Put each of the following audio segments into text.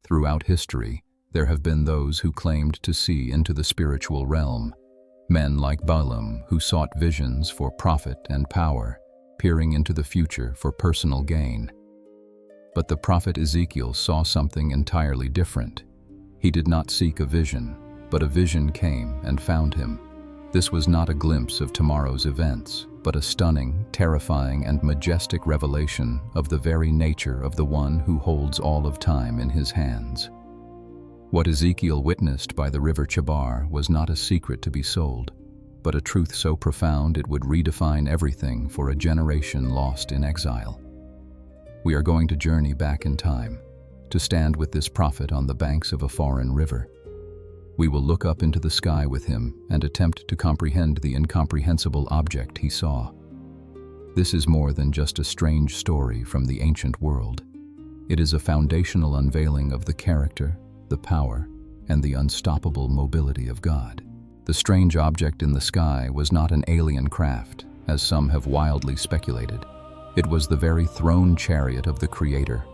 Throughout history, there have been those who claimed to see into the spiritual realm. Men like Balaam, who sought visions for profit and power, peering into the future for personal gain. But the prophet Ezekiel saw something entirely different. He did not seek a vision, but a vision came and found him. This was not a glimpse of tomorrow's events, but a stunning, terrifying, and majestic revelation of the very nature of the one who holds all of time in his hands. What Ezekiel witnessed by the river Chebar was not a secret to be sold, but a truth so profound it would redefine everything for a generation lost in exile. We are going to journey back in time, to stand with this prophet on the banks of a foreign river. We will look up into the sky with him and attempt to comprehend the incomprehensible object he saw. This is more than just a strange story from the ancient world. It is a foundational unveiling of the character, the power, and the unstoppable mobility of God. The strange object in the sky was not an alien craft, as some have wildly speculated. It was the very throne chariot of the Creator,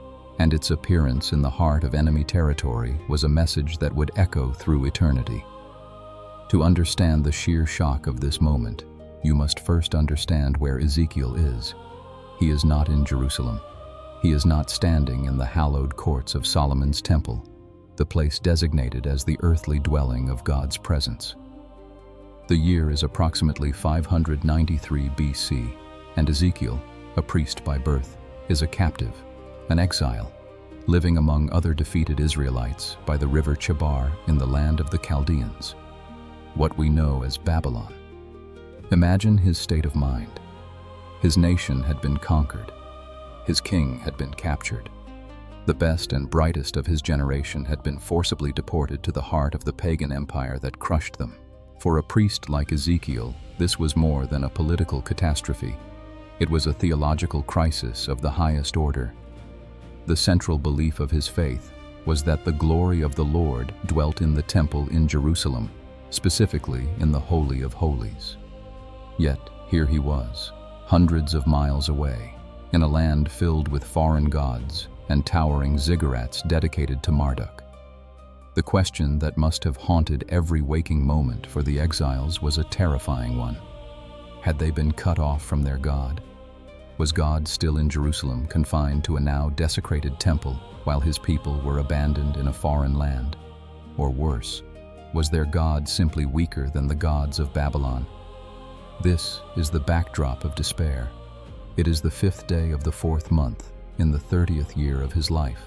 and its appearance in the heart of enemy territory was a message that would echo through eternity. To understand the sheer shock of this moment, you must first understand where Ezekiel is. He is not in Jerusalem. He is not standing in the hallowed courts of Solomon's temple, the place designated as the earthly dwelling of God's presence. The year is approximately 593 BC, and Ezekiel, a priest by birth, is a captive, an exile, living among other defeated Israelites by the river Chebar in the land of the Chaldeans, what we know as Babylon. Imagine his state of mind. His nation had been conquered. His king had been captured. The best and brightest of his generation had been forcibly deported to the heart of the pagan empire that crushed them. For a priest like Ezekiel, this was more than a political catastrophe. It was a theological crisis of the highest order. The central belief of his faith was that the glory of the Lord dwelt in the temple in Jerusalem, specifically in the Holy of Holies. Yet, here he was, hundreds of miles away, in a land filled with foreign gods and towering ziggurats dedicated to Marduk. The question that must have haunted every waking moment for the exiles was a terrifying one. Had they been cut off from their God? Was God still in Jerusalem, confined to a now desecrated temple, while his people were abandoned in a foreign land? Or worse, was their God simply weaker than the gods of Babylon? This is the backdrop of despair. It is the 5th day of the 4th month, in the 30th year of his life.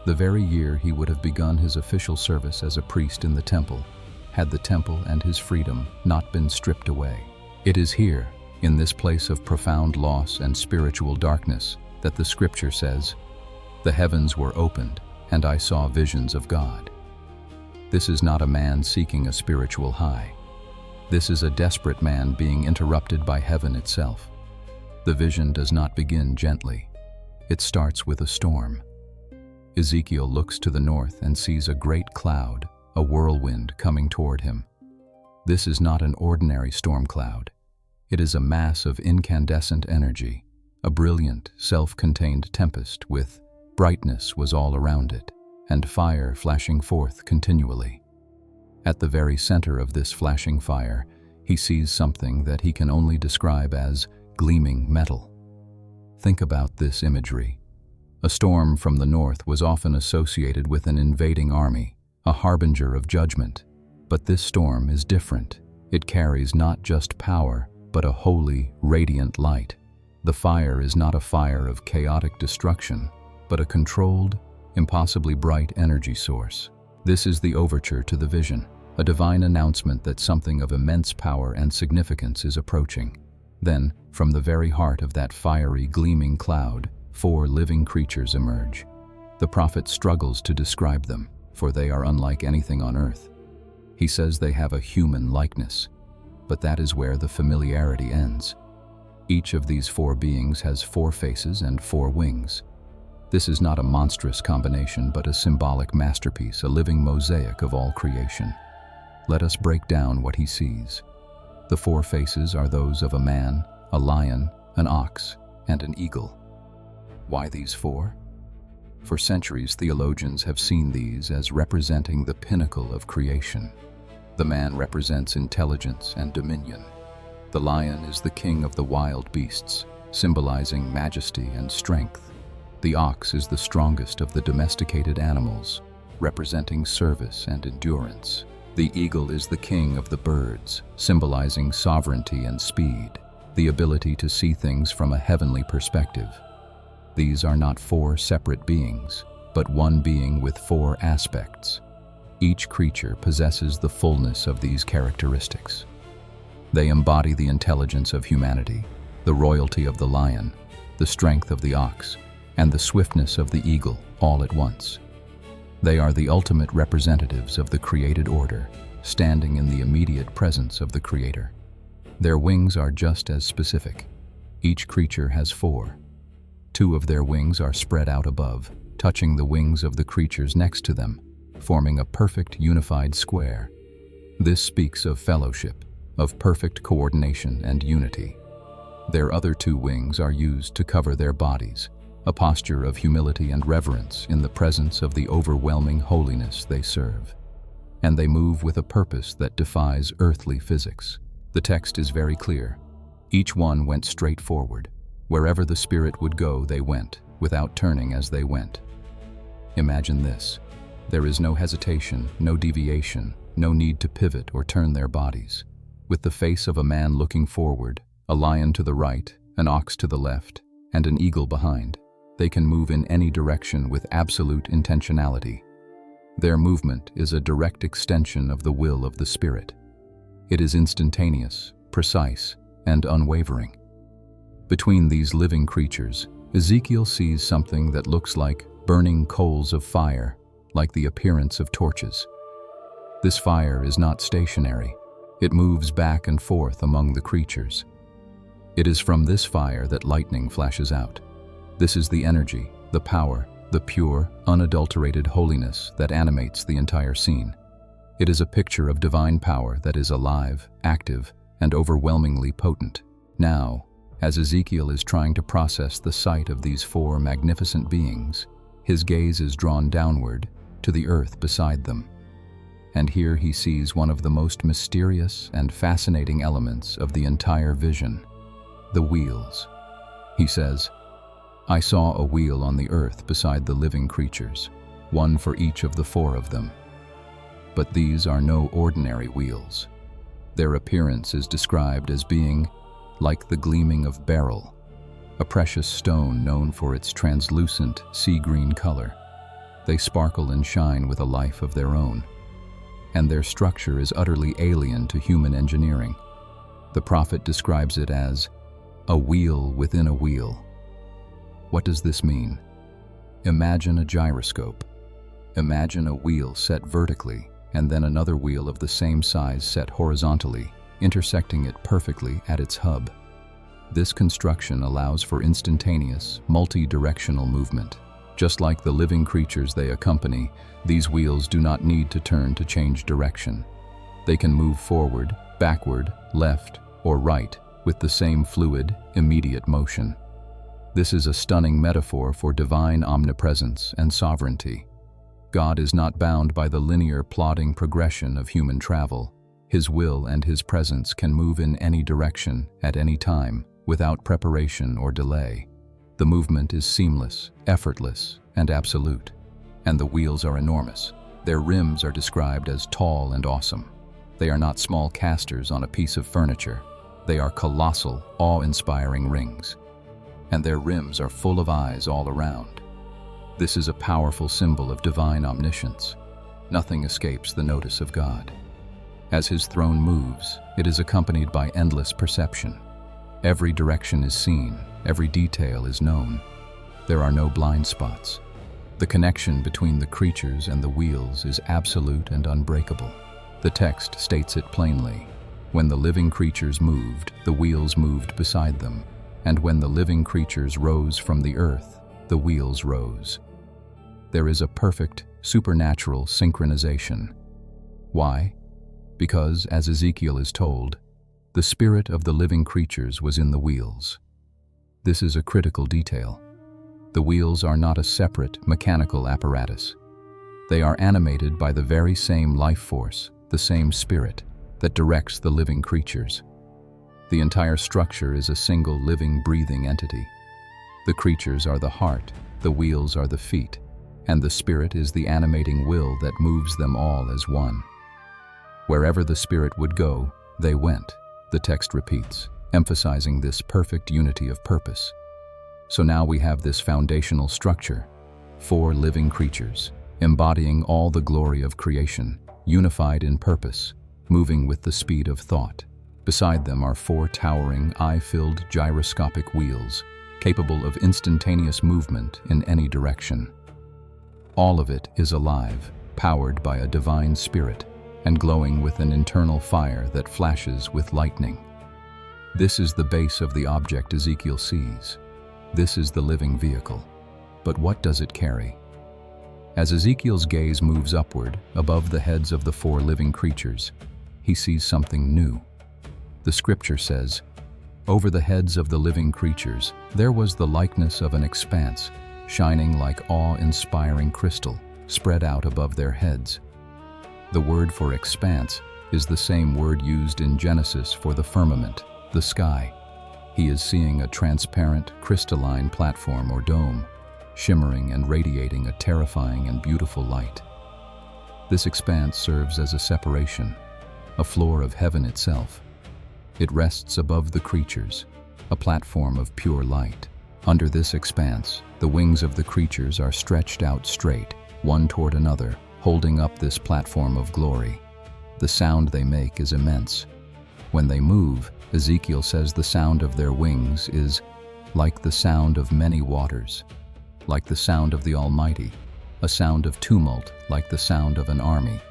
The very year he would have begun his official service as a priest in the temple, had the temple and his freedom not been stripped away. It is here, in this place of profound loss and spiritual darkness, that the scripture says, "The heavens were opened, and I saw visions of God." This is not a man seeking a spiritual high. This is a desperate man being interrupted by heaven itself. The vision does not begin gently. It starts with a storm. Ezekiel looks to the north and sees a great cloud, a whirlwind, coming toward him. This is not an ordinary storm cloud. It is a mass of incandescent energy, a brilliant, self-contained tempest with brightness was all around it, and fire flashing forth continually. At the very center of this flashing fire, he sees something that he can only describe as gleaming metal. Think about this imagery. A storm from the north was often associated with an invading army, a harbinger of judgment. But this storm is different. It carries not just power, but a holy, radiant light. The fire is not a fire of chaotic destruction, but a controlled, impossibly bright energy source. This is the overture to the vision, a divine announcement that something of immense power and significance is approaching. Then, from the very heart of that fiery, gleaming cloud, 4 living creatures emerge. The prophet struggles to describe them, for they are unlike anything on earth. He says they have a human likeness, but that is where the familiarity ends. Each of these 4 beings has 4 faces and 4 wings. This is not a monstrous combination, but a symbolic masterpiece, a living mosaic of all creation. Let us break down what he sees. The 4 faces are those of a man, a lion, an ox, and an eagle. Why these 4? For centuries, theologians have seen these as representing the pinnacle of creation. The man represents intelligence and dominion. The lion is the king of the wild beasts, symbolizing majesty and strength. The ox is the strongest of the domesticated animals, representing service and endurance. The eagle is the king of the birds, symbolizing sovereignty and speed, the ability to see things from a heavenly perspective. These are not four separate beings, but one being with four aspects. Each creature possesses the fullness of these characteristics. They embody the intelligence of humanity, the royalty of the lion, the strength of the ox, and the swiftness of the eagle all at once. They are the ultimate representatives of the created order, standing in the immediate presence of the Creator. Their wings are just as specific. Each creature has four. Two of their wings are spread out above, touching the wings of the creatures next to them, forming a perfect unified square. This speaks of fellowship, of perfect coordination and unity. Their other two wings are used to cover their bodies, a posture of humility and reverence in the presence of the overwhelming holiness they serve. And they move with a purpose that defies earthly physics. The text is very clear. Each one went straight forward. Wherever the Spirit would go, they went, without turning as they went. Imagine this. There is no hesitation, no deviation, no need to pivot or turn their bodies. With the face of a man looking forward, a lion to the right, an ox to the left, and an eagle behind, they can move in any direction with absolute intentionality. Their movement is a direct extension of the will of the Spirit. It is instantaneous, precise, and unwavering. Between these living creatures, Ezekiel sees something that looks like burning coals of fire, like the appearance of torches. This fire is not stationary. It moves back and forth among the creatures. It is from this fire that lightning flashes out. This is the energy, the power, the pure, unadulterated holiness that animates the entire scene. It is a picture of divine power that is alive, active, and overwhelmingly potent. Now, as Ezekiel is trying to process the sight of these four magnificent beings, his gaze is drawn downward to the earth beside them. And here he sees one of the most mysterious and fascinating elements of the entire vision: the wheels. He says, "I saw a wheel on the earth beside the living creatures, one for each of the four of them. But these are no ordinary wheels. Their appearance is described as being like the gleaming of beryl, a precious stone known for its translucent sea-green color. They sparkle and shine with a life of their own, and their structure is utterly alien to human engineering. The prophet describes it as a wheel within a wheel." What does this mean? Imagine a gyroscope. Imagine a wheel set vertically, and then another wheel of the same size set horizontally, intersecting it perfectly at its hub. This construction allows for instantaneous, multi-directional movement. Just like the living creatures they accompany, these wheels do not need to turn to change direction. They can move forward, backward, left, or right with the same fluid, immediate motion. This is a stunning metaphor for divine omnipresence and sovereignty. God is not bound by the linear, plodding progression of human travel. His will and His presence can move in any direction, at any time, without preparation or delay. The movement is seamless, effortless, and absolute. And the wheels are enormous. Their rims are described as tall and awesome. They are not small casters on a piece of furniture. They are colossal, awe-inspiring rings. And their rims are full of eyes all around. This is a powerful symbol of divine omniscience. Nothing escapes the notice of God. As His throne moves, it is accompanied by endless perception. Every direction is seen, every detail is known. There are no blind spots. The connection between the creatures and the wheels is absolute and unbreakable. The text states it plainly. When the living creatures moved, the wheels moved beside them. And when the living creatures rose from the earth, the wheels rose. There is a perfect, supernatural synchronization. Why? Because, as Ezekiel is told, the spirit of the living creatures was in the wheels. This is a critical detail. The wheels are not a separate, mechanical apparatus. They are animated by the very same life force, the same spirit, that directs the living creatures. The entire structure is a single living, breathing entity. The creatures are the heart, the wheels are the feet, and the spirit is the animating will that moves them all as one. Wherever the spirit would go, they went, the text repeats, emphasizing this perfect unity of purpose. So now we have this foundational structure, 4 living creatures, embodying all the glory of creation, unified in purpose, moving with the speed of thought. Beside them are 4 towering, eye-filled gyroscopic wheels, capable of instantaneous movement in any direction. All of it is alive, powered by a divine spirit, and glowing with an internal fire that flashes with lightning. This is the base of the object Ezekiel sees. This is the living vehicle. But what does it carry? As Ezekiel's gaze moves upward, above the heads of the 4 living creatures, he sees something new. The scripture says, "Over the heads of the living creatures, there was the likeness of an expanse, shining like awe-inspiring crystal, spread out above their heads." The word for expanse is the same word used in Genesis for the firmament, the sky. He is seeing a transparent, crystalline platform or dome, shimmering and radiating a terrifying and beautiful light. This expanse serves as a separation, a floor of heaven itself. It rests above the creatures, a platform of pure light. Under this expanse, the wings of the creatures are stretched out straight, one toward another, holding up this platform of glory. The sound they make is immense. When they move, Ezekiel says the sound of their wings is like the sound of many waters, like the sound of the Almighty, a sound of tumult like the sound of an army.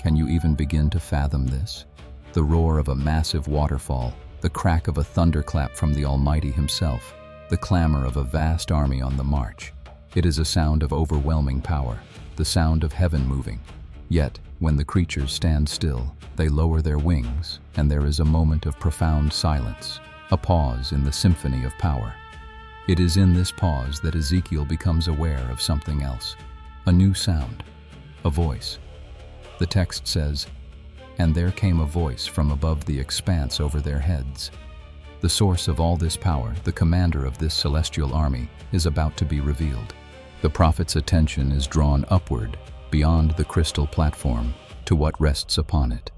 Can you even begin to fathom this? The roar of a massive waterfall, the crack of a thunderclap from the Almighty himself, the clamor of a vast army on the march. It is a sound of overwhelming power, the sound of heaven moving. Yet, when the creatures stand still, they lower their wings, and there is a moment of profound silence, a pause in the symphony of power. It is in this pause that Ezekiel becomes aware of something else, a new sound, a voice. The text says, "And there came a voice from above the expanse over their heads." The source of all this power, the commander of this celestial army, is about to be revealed. The prophet's attention is drawn upward, beyond the crystal platform, to what rests upon it.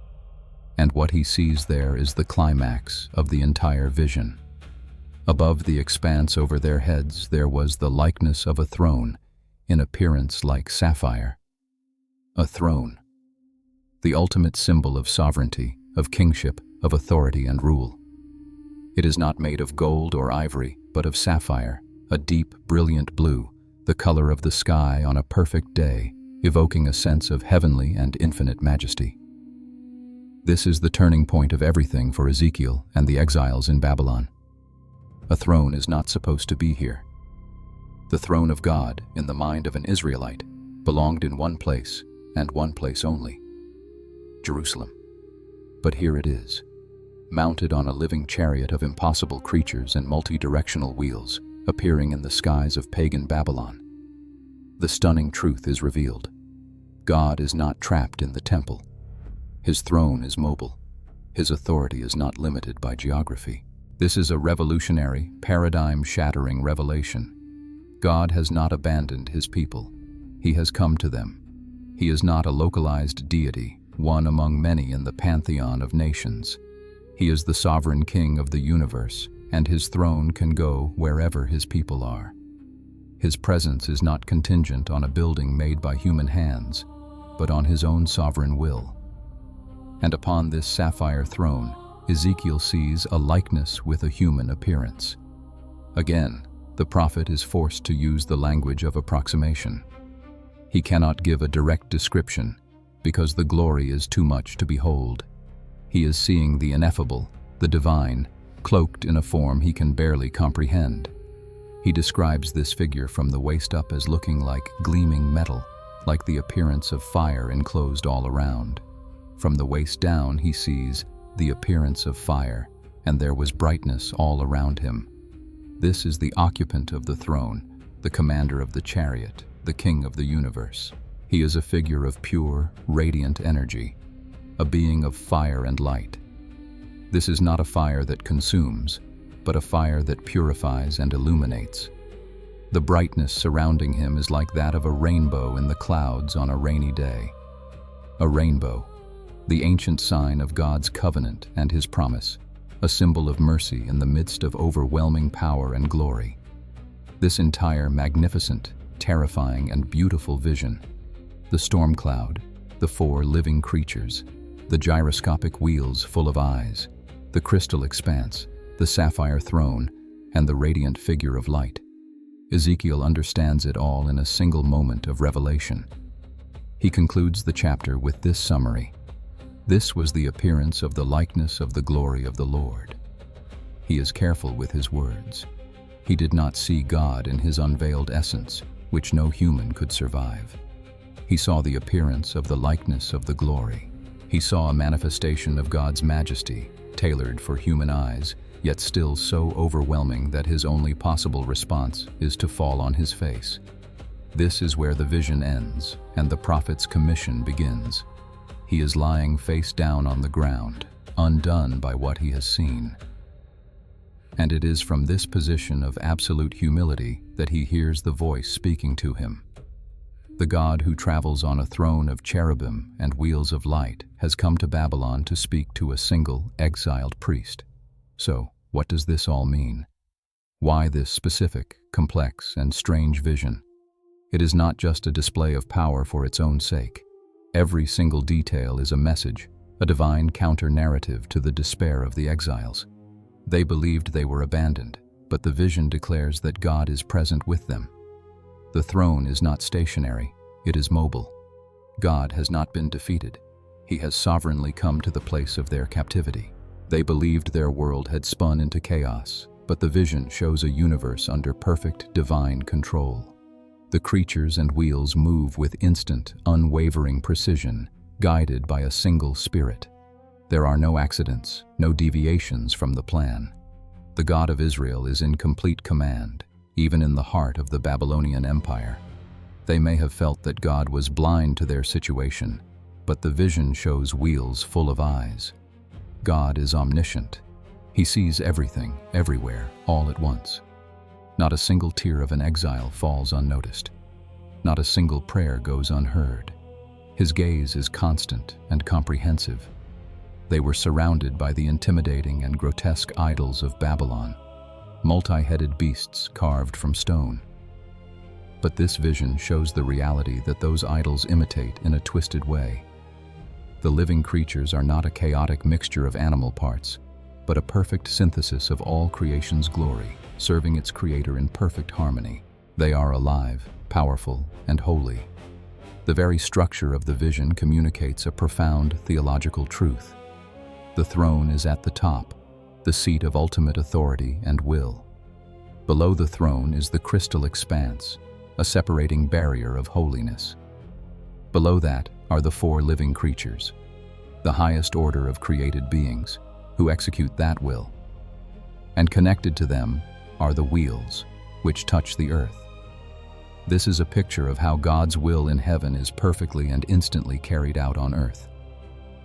And what he sees there is the climax of the entire vision. Above the expanse over their heads there was the likeness of a throne, in appearance like sapphire. A throne, the ultimate symbol of sovereignty, of kingship, of authority and rule. It is not made of gold or ivory, but of sapphire, a deep, brilliant blue, the color of the sky on a perfect day, evoking a sense of heavenly and infinite majesty. This is the turning point of everything for Ezekiel and the exiles in Babylon. A throne is not supposed to be here. The throne of God, in the mind of an Israelite, belonged in one place, and one place only: Jerusalem. But here it is, mounted on a living chariot of impossible creatures and multi-directional wheels, appearing in the skies of pagan Babylon. The stunning truth is revealed. God is not trapped in the temple. His throne is mobile. His authority is not limited by geography. This is a revolutionary, paradigm-shattering revelation. God has not abandoned his people. He has come to them. He is not a localized deity, one among many in the pantheon of nations. He is the sovereign king of the universe, and his throne can go wherever his people are. His presence is not contingent on a building made by human hands, but on his own sovereign will. And upon this sapphire throne, Ezekiel sees a likeness with a human appearance. Again, the prophet is forced to use the language of approximation. He cannot give a direct description, because the glory is too much to behold. He is seeing the ineffable, the divine, cloaked in a form he can barely comprehend. He describes this figure from the waist up as looking like gleaming metal, like the appearance of fire enclosed all around. From the waist down he sees the appearance of fire, and there was brightness all around him. This is the occupant of the throne, the commander of the chariot, the king of the universe. He is a figure of pure, radiant energy, a being of fire and light. This is not a fire that consumes, but a fire that purifies and illuminates. The brightness surrounding him is like that of a rainbow in the clouds on a rainy day. A rainbow, the ancient sign of God's covenant and his promise, a symbol of mercy in the midst of overwhelming power and glory. This entire magnificent, terrifying, and beautiful vision, the storm cloud, the four living creatures, the gyroscopic wheels full of eyes, the crystal expanse, the sapphire throne, and the radiant figure of light. Ezekiel understands it all in a single moment of revelation. He concludes the chapter with this summary: "This was the appearance of the likeness of the glory of the Lord." He is careful with his words. He did not see God in his unveiled essence, which no human could survive. He saw the appearance of the likeness of the glory. He saw a manifestation of God's majesty, tailored for human eyes, yet still so overwhelming that his only possible response is to fall on his face. This is where the vision ends and the prophet's commission begins. He is lying face down on the ground, undone by what he has seen. And it is from this position of absolute humility that he hears the voice speaking to him. The God who travels on a throne of cherubim and wheels of light has come to Babylon to speak to a single, exiled priest. So, what does this all mean? Why this specific, complex, and strange vision? It is not just a display of power for its own sake. Every single detail is a message, a divine counter-narrative to the despair of the exiles. They believed they were abandoned, but the vision declares that God is present with them. The throne is not stationary, it is mobile. God has not been defeated. He has sovereignly come to the place of their captivity. They believed their world had spun into chaos, but the vision shows a universe under perfect divine control. The creatures and wheels move with instant, unwavering precision, guided by a single spirit. There are no accidents, no deviations from the plan. The God of Israel is in complete command, even in the heart of the Babylonian Empire. They may have felt that God was blind to their situation, but the vision shows wheels full of eyes. God is omniscient. He sees everything, everywhere, all at once. Not a single tear of an exile falls unnoticed. Not a single prayer goes unheard. His gaze is constant and comprehensive. They were surrounded by the intimidating and grotesque idols of Babylon, multi-headed beasts carved from stone. But this vision shows the reality that those idols imitate in a twisted way. The living creatures are not a chaotic mixture of animal parts, but a perfect synthesis of all creation's glory, serving its creator in perfect harmony. They are alive, powerful, and holy. The very structure of the vision communicates a profound theological truth. The throne is at the top, the seat of ultimate authority and will. Below the throne is the crystal expanse, a separating barrier of holiness. Below that are the four living creatures, the highest order of created beings, who execute that will. And connected to them are the wheels, which touch the earth. This is a picture of how God's will in heaven is perfectly and instantly carried out on earth.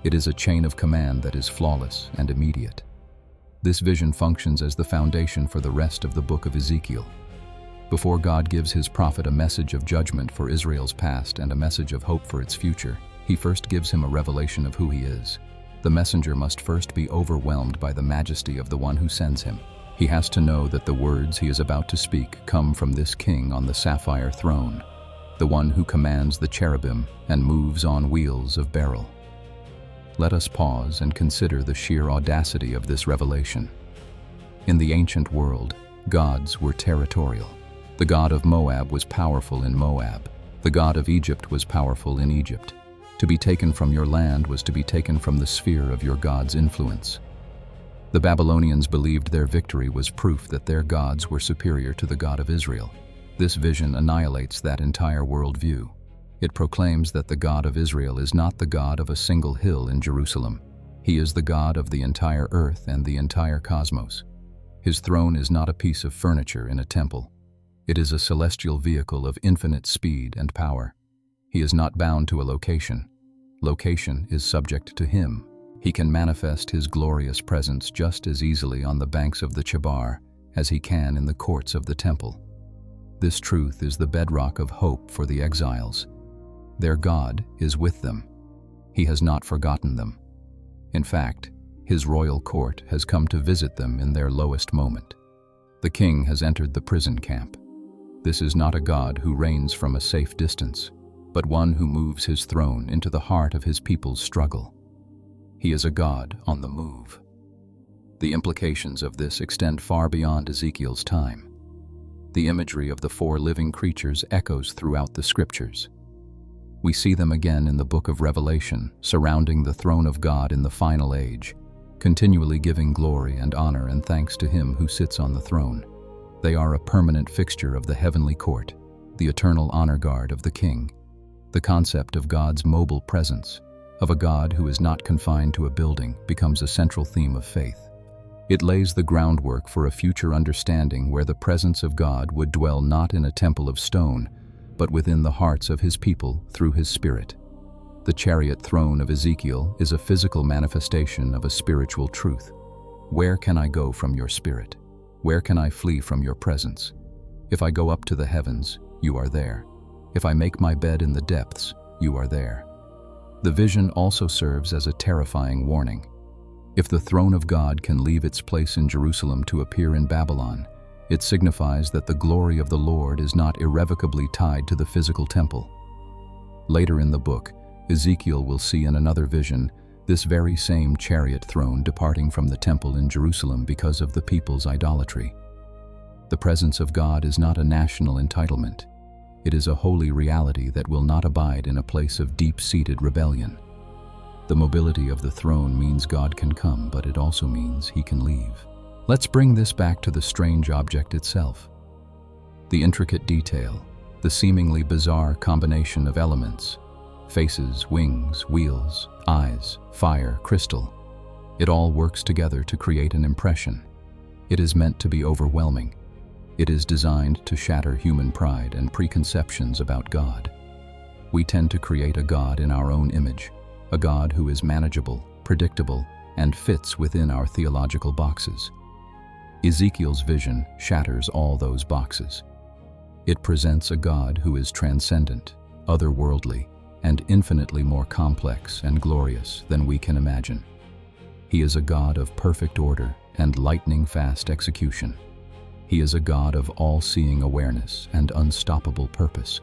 It is a chain of command that is flawless and immediate. This vision functions as the foundation for the rest of the book of Ezekiel. Before God gives his prophet a message of judgment for Israel's past and a message of hope for its future, he first gives him a revelation of who he is. The messenger must first be overwhelmed by the majesty of the one who sends him. He has to know that the words he is about to speak come from this king on the sapphire throne, the one who commands the cherubim and moves on wheels of beryl. Let us pause and consider the sheer audacity of this revelation. In the ancient world, gods were territorial. The god of Moab was powerful in Moab. The god of Egypt was powerful in Egypt. To be taken from your land was to be taken from the sphere of your god's influence. The Babylonians believed their victory was proof that their gods were superior to the God of Israel. This vision annihilates that entire worldview. It proclaims that the God of Israel is not the God of a single hill in Jerusalem. He is the God of the entire earth and the entire cosmos. His throne is not a piece of furniture in a temple. It is a celestial vehicle of infinite speed and power. He is not bound to a location. Location is subject to him. He can manifest his glorious presence just as easily on the banks of the Chebar as he can in the courts of the temple. This truth is the bedrock of hope for the exiles. Their God is with them. He has not forgotten them. In fact, his royal court has come to visit them in their lowest moment. The king has entered the prison camp. This is not a God who reigns from a safe distance, but one who moves his throne into the heart of his people's struggle. He is a God on the move. The implications of this extend far beyond Ezekiel's time. The imagery of the four living creatures echoes throughout the scriptures. We see them again in the book of Revelation, surrounding the throne of God in the final age, continually giving glory and honor and thanks to him who sits on the throne. They are a permanent fixture of the heavenly court, the eternal honor guard of the king. The concept of God's mobile presence, of a God who is not confined to a building, becomes a central theme of faith. It lays the groundwork for a future understanding where the presence of God would dwell not in a temple of stone, but within the hearts of his people through his Spirit. The chariot throne of Ezekiel is a physical manifestation of a spiritual truth. Where can I go from your spirit? Where can I flee from your presence? If I go up to the heavens, you are there. If I make my bed in the depths, you are there. The vision also serves as a terrifying warning. If the throne of God can leave its place in Jerusalem to appear in Babylon, it signifies that the glory of the Lord is not irrevocably tied to the physical temple. Later in the book, Ezekiel will see in another vision this very same chariot throne departing from the temple in Jerusalem because of the people's idolatry. The presence of God is not a national entitlement. It is a holy reality that will not abide in a place of deep-seated rebellion. The mobility of the throne means God can come, but it also means he can leave. Let's bring this back to the strange object itself. The intricate detail, the seemingly bizarre combination of elements, faces, wings, wheels, eyes, fire, crystal. It all works together to create an impression. It is meant to be overwhelming. It is designed to shatter human pride and preconceptions about God. We tend to create a God in our own image, a God who is manageable, predictable, and fits within our theological boxes. Ezekiel's vision shatters all those boxes. It presents a God who is transcendent, otherworldly, and infinitely more complex and glorious than we can imagine. He is a God of perfect order and lightning-fast execution. He is a God of all-seeing awareness and unstoppable purpose.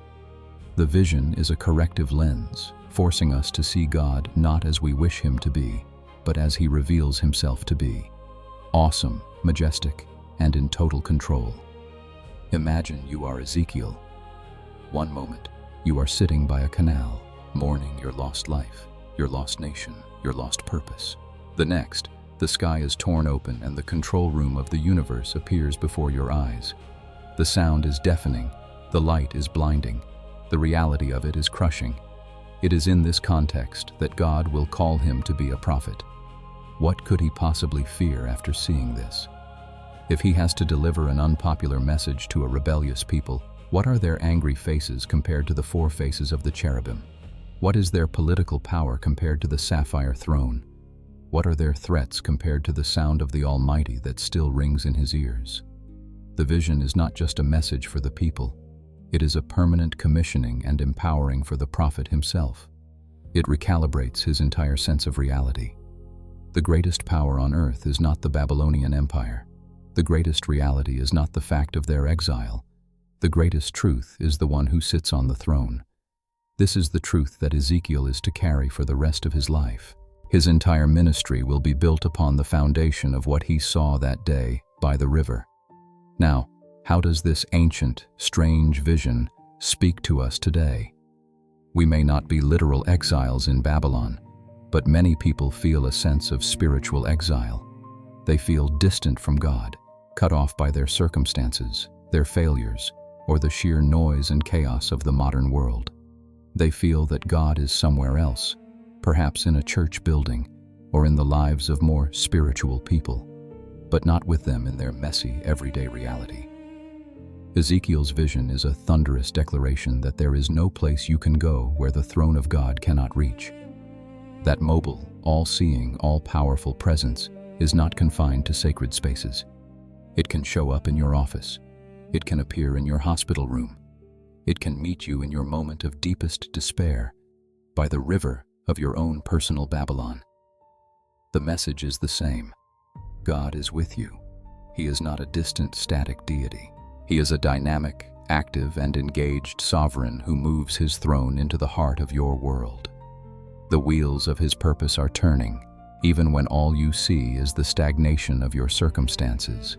The vision is a corrective lens, forcing us to see God not as we wish him to be, but as he reveals himself to be. Awesome, majestic, and in total control. Imagine you are Ezekiel. One moment, you are sitting by a canal, mourning your lost life, your lost nation, your lost purpose. The next, the sky is torn open and the control room of the universe appears before your eyes. The sound is deafening, the light is blinding, the reality of it is crushing. It is in this context that God will call him to be a prophet. What could he possibly fear after seeing this? If he has to deliver an unpopular message to a rebellious people, what are their angry faces compared to the four faces of the cherubim? What is their political power compared to the sapphire throne? What are their threats compared to the sound of the Almighty that still rings in his ears? The vision is not just a message for the people. It is a permanent commissioning and empowering for the prophet himself. It recalibrates his entire sense of reality. The greatest power on earth is not the Babylonian Empire. The greatest reality is not the fact of their exile. The greatest truth is the one who sits on the throne. This is the truth that Ezekiel is to carry for the rest of his life. His entire ministry will be built upon the foundation of what he saw that day by the river. Now, how does this ancient, strange vision speak to us today? We may not be literal exiles in Babylon, but many people feel a sense of spiritual exile. They feel distant from God, cut off by their circumstances, their failures, or the sheer noise and chaos of the modern world. They feel that God is somewhere else, perhaps in a church building or in the lives of more spiritual people, but not with them in their messy, everyday reality. Ezekiel's vision is a thunderous declaration that there is no place you can go where the throne of God cannot reach. That mobile, all-seeing, all-powerful presence is not confined to sacred spaces. It can show up in your office. It can appear in your hospital room. It can meet you in your moment of deepest despair, by the river of your own personal Babylon. The message is the same. God is with you. He is not a distant, static deity. He is a dynamic, active, and engaged sovereign who moves his throne into the heart of your world. The wheels of his purpose are turning, even when all you see is the stagnation of your circumstances.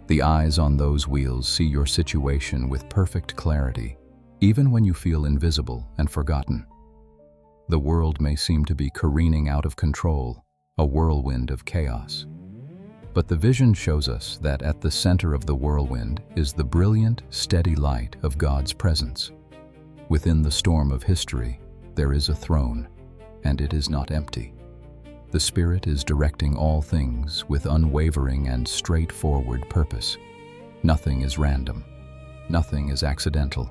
The eyes on those wheels see your situation with perfect clarity, even when you feel invisible and forgotten. The world may seem to be careening out of control, a whirlwind of chaos. But the vision shows us that at the center of the whirlwind is the brilliant, steady light of God's presence. Within the storm of history, there is a throne, and it is not empty. The Spirit is directing all things with unwavering and straightforward purpose. Nothing is random. Nothing is accidental.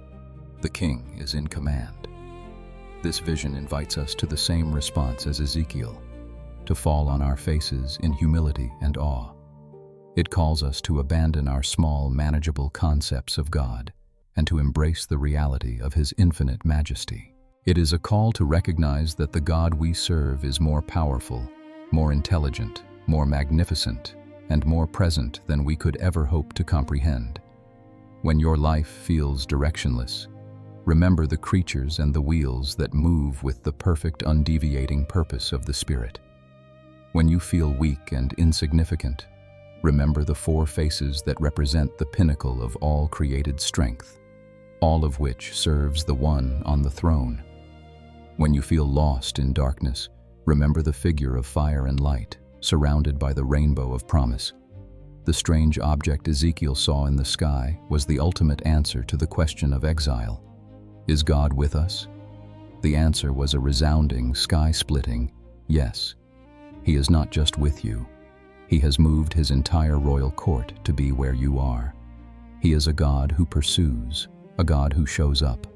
The King is in command. This vision invites us to the same response as Ezekiel, to fall on our faces in humility and awe. It calls us to abandon our small, manageable concepts of God and to embrace the reality of His infinite majesty. It is a call to recognize that the God we serve is more powerful, more intelligent, more magnificent, and more present than we could ever hope to comprehend. When your life feels directionless, remember the creatures and the wheels that move with the perfect, undeviating purpose of the Spirit. When you feel weak and insignificant, remember the four faces that represent the pinnacle of all created strength, all of which serves the one on the throne. When you feel lost in darkness, remember the figure of fire and light, surrounded by the rainbow of promise. The strange object Ezekiel saw in the sky was the ultimate answer to the question of exile. Is God with us? The answer was a resounding, sky-splitting yes. He is not just with you. He has moved his entire royal court to be where you are. He is a God who pursues, a God who shows up,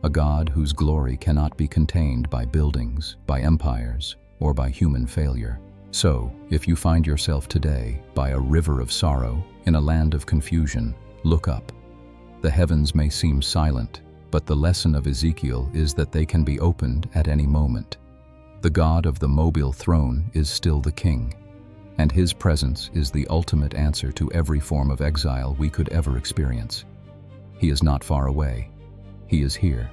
a God whose glory cannot be contained by buildings, by empires, or by human failure. So, if you find yourself today by a river of sorrow, in a land of confusion, look up. The heavens may seem silent, but the lesson of Ezekiel is that they can be opened at any moment. The God of the mobile throne is still the King, and his presence is the ultimate answer to every form of exile we could ever experience. He is not far away. He is here.